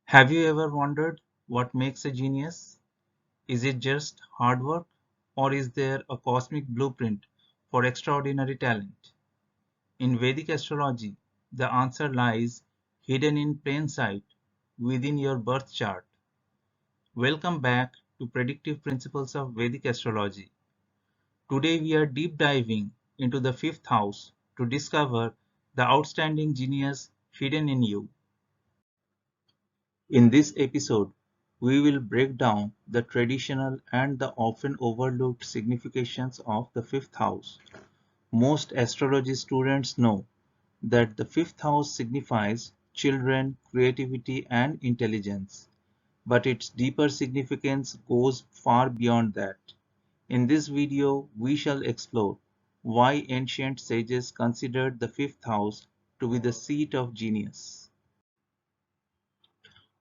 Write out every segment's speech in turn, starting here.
Have you ever wondered what makes a genius? Is it just hard work, or is there a cosmic blueprint for extraordinary talent? In Vedic astrology, the answer lies hidden in plain sight within your birth chart. Welcome back to Predictive Principles of Vedic Astrology. Today we are deep diving into the fifth house to discover the outstanding genius hidden in you. In this episode, we will break down the traditional and the often overlooked significations of the fifth house. Most astrology students know that the fifth house signifies children, creativity, and intelligence, but its deeper significance goes far beyond that. In this video, we shall explore why ancient sages considered the fifth house to be the seat of genius.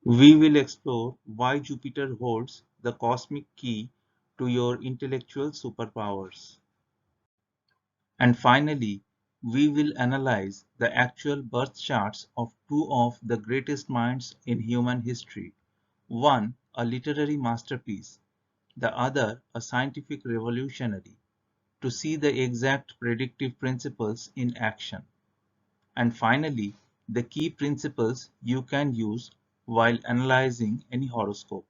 We will explore why Jupiter holds the cosmic key to your intellectual superpowers. And finally, we will analyze the actual birth charts of two of the greatest minds in human history. One, a literary masterpiece, the other, a scientific revolutionary, to see the exact predictive principles in action. And finally, the key principles you can use while analyzing any horoscope.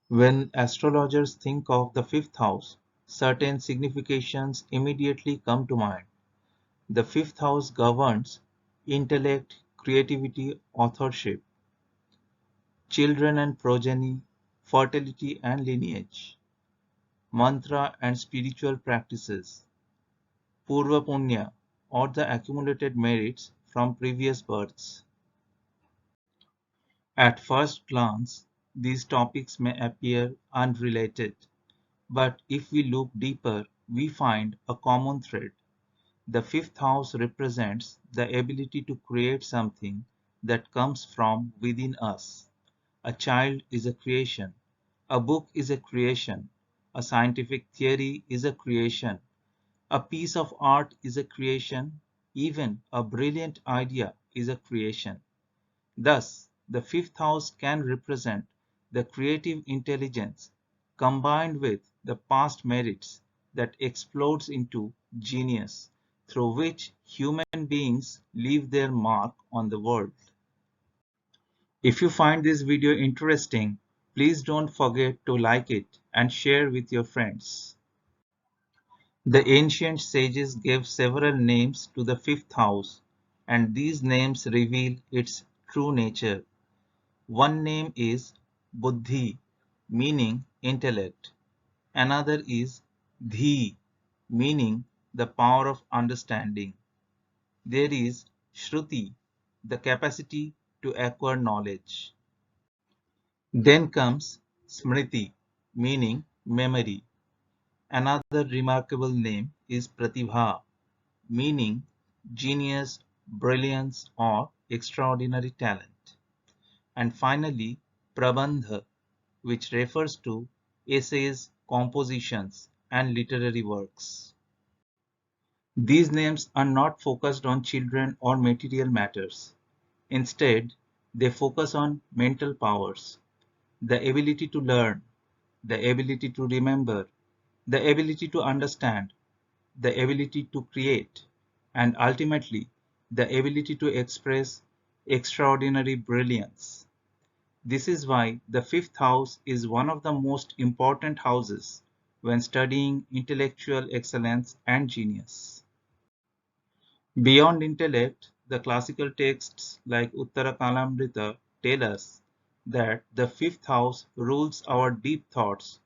When astrologers think of the fifth house, certain significations immediately come to mind. The fifth house governs intellect, creativity, authorship, children and progeny, fertility and lineage, mantra and spiritual practices, purva punya or the accumulated merits from previous births. At first glance, these topics may appear unrelated, but if we look deeper, we find a common thread. The fifth house represents the ability to create something that comes from within us. A child is a creation, a book is a creation, a scientific theory is a creation, a piece of art is a creation, even a brilliant idea is a creation. Thus, the fifth house can represent the creative intelligence combined with the past merits that explodes into genius, through which human beings leave their mark on the world. If you find this video interesting, please don't forget to like it and share with your friends. The ancient sages gave several names to the fifth house, and these names reveal its true nature. One name is Buddhi, meaning intellect. Another is Dhi, meaning the power of understanding. There is Shruti, the capacity to acquire knowledge. Then comes Smṛti, meaning memory. Another remarkable name is Pratibhā, meaning genius, brilliance, or extraordinary talent. And finally, Prabandha, which refers to essays, compositions, and literary works. These names are not focused on children or material matters. Instead, they focus on mental powers, the ability to learn, the ability to remember, the ability to understand, the ability to create, and ultimately, the ability to express extraordinary brilliance. This is why the fifth house is one of the most important houses when studying intellectual excellence and genius. Beyond intellect, the classical texts like Uttara Kālamṛta tell us that the fifth house rules our deep thoughts,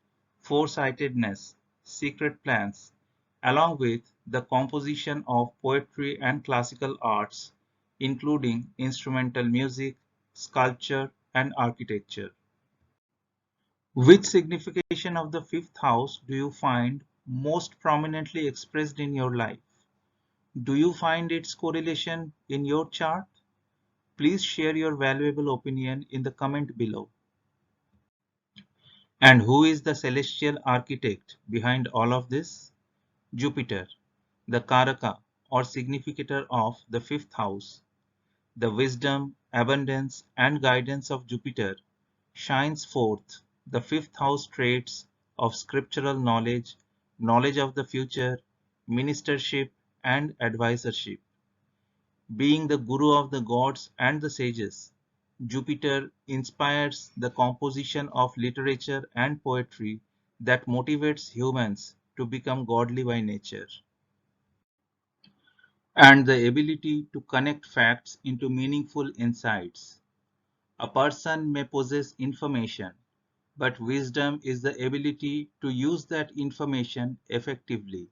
foresightedness, secret plans, along with the composition of poetry and classical arts, including instrumental music, sculpture, and architecture. Which signification of the fifth house do you find most prominently expressed in your life? Do you find its correlation in your chart? Please share your valuable opinion in the comment below. And who is the celestial architect behind all of this? Jupiter, the Karaka or significator of the fifth house. The wisdom, abundance, and guidance of Jupiter shines forth. The fifth house traits of scriptural knowledge, knowledge of the future, ministership, and advisorship. Being the guru of the gods and the sages, Jupiter inspires the composition of literature and poetry that motivates humans to become godly by nature. And the ability to connect facts into meaningful insights. A person may possess information, but wisdom is the ability to use that information effectively.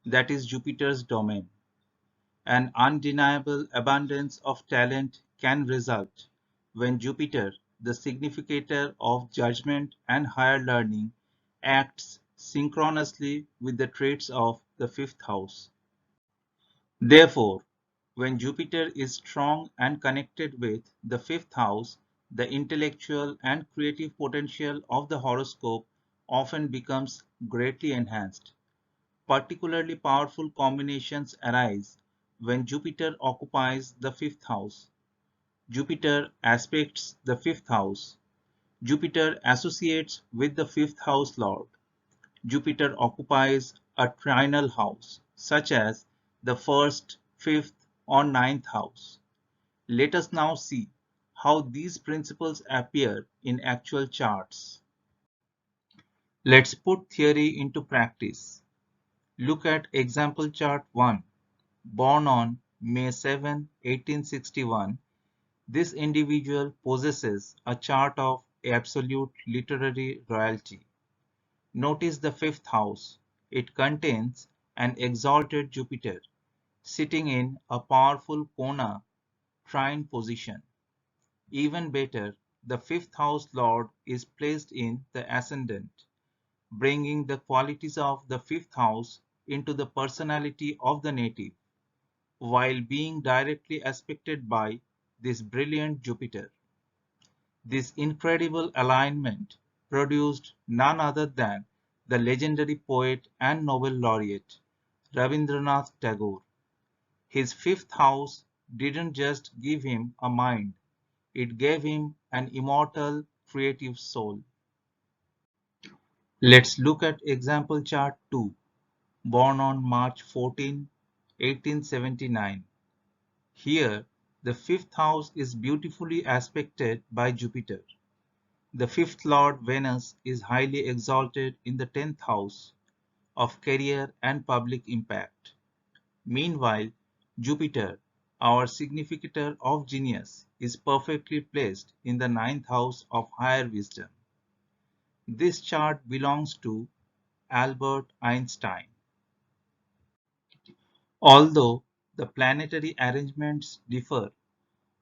That is Jupiter's domain. An undeniable abundance of talent can result when Jupiter, the significator of judgment and higher learning, acts synchronously with the traits of the fifth house. Therefore, when Jupiter is strong and connected with the fifth house, the intellectual and creative potential of the horoscope often becomes greatly enhanced. Particularly powerful combinations arise when Jupiter occupies the fifth house. Jupiter aspects the fifth house. Jupiter associates with the fifth house lord. Jupiter occupies a trinal house, such as the first, fifth, or ninth house. Let us now see how these principles appear in actual charts. Let's put theory into practice. Look at example chart 1. Born on May 7, 1861, this individual possesses a chart of absolute literary royalty. Notice the fifth house. It contains an exalted Jupiter sitting in a powerful Kona trine position. Even better, the fifth house lord is placed in the ascendant, bringing the qualities of the fifth house into the personality of the native, while being directly aspected by this brilliant Jupiter. This incredible alignment produced none other than the legendary poet and Nobel laureate Rabindranath Tagore. His fifth house didn't just give him a mind, it gave him an immortal creative soul. Let's look at example chart 2. Born on March 14, 1879. Here, the fifth house is beautifully aspected by Jupiter. The fifth lord Venus is highly exalted in the 10th house of career and public impact. Meanwhile, Jupiter, our significator of genius, is perfectly placed in the 9th house of higher wisdom. This chart belongs to Albert Einstein. Although the planetary arrangements differ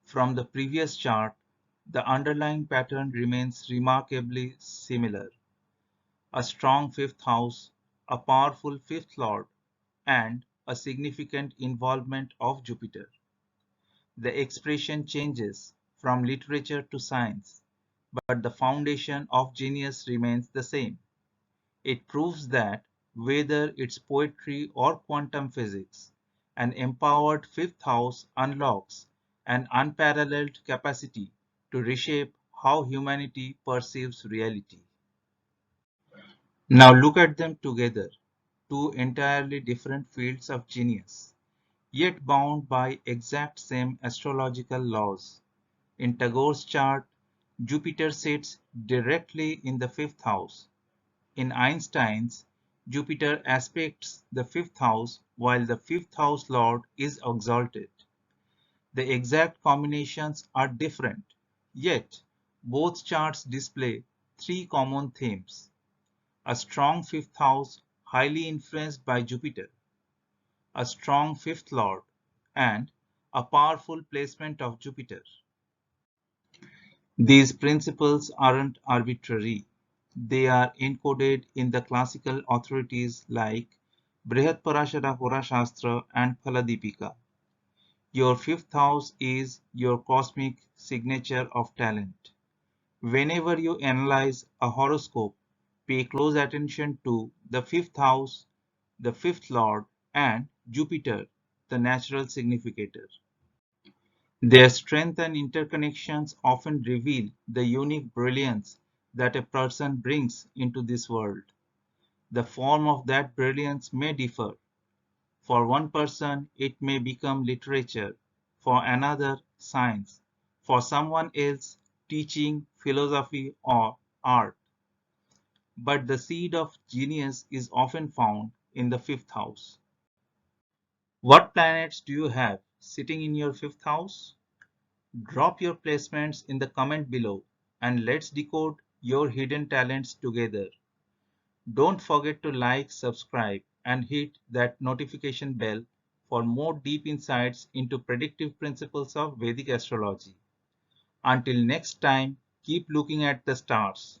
from the previous chart, the underlying pattern remains remarkably similar. A strong fifth house, a powerful fifth lord, and a significant involvement of Jupiter. The expression changes from literature to science, but the foundation of genius remains the same. It proves that, whether it's poetry or quantum physics, an empowered fifth house unlocks an unparalleled capacity to reshape how humanity perceives reality. Now look at them together, two entirely different fields of genius, yet bound by exact same astrological laws. In Tagore's chart, Jupiter sits directly in the fifth house. In Einstein's, Jupiter aspects the fifth house while the fifth house lord is exalted. The exact combinations are different, yet both charts display three common themes: a strong fifth house highly influenced by Jupiter, a strong fifth lord, and a powerful placement of Jupiter. These principles aren't arbitrary. They are encoded in the classical authorities like Bṛhat Parāśara Horā Śāstra and Phala Dīpikā. Your fifth house is your cosmic signature of talent. Whenever you analyze a horoscope, pay close attention to the fifth house, the fifth lord, and Jupiter, the natural significator. Their strength and interconnections often reveal the unique brilliance that a person brings into this world. The form of that brilliance may differ. For one person, it may become literature, for another, science, for someone else, teaching, philosophy, or art. But the seed of genius is often found in the fifth house. What planets do you have sitting in your fifth house? Drop your placements in the comment below and let's decode your hidden talents together. Don't forget to like, subscribe, and hit that notification bell for more deep insights into predictive principles of Vedic astrology. Until next time, keep looking at the stars.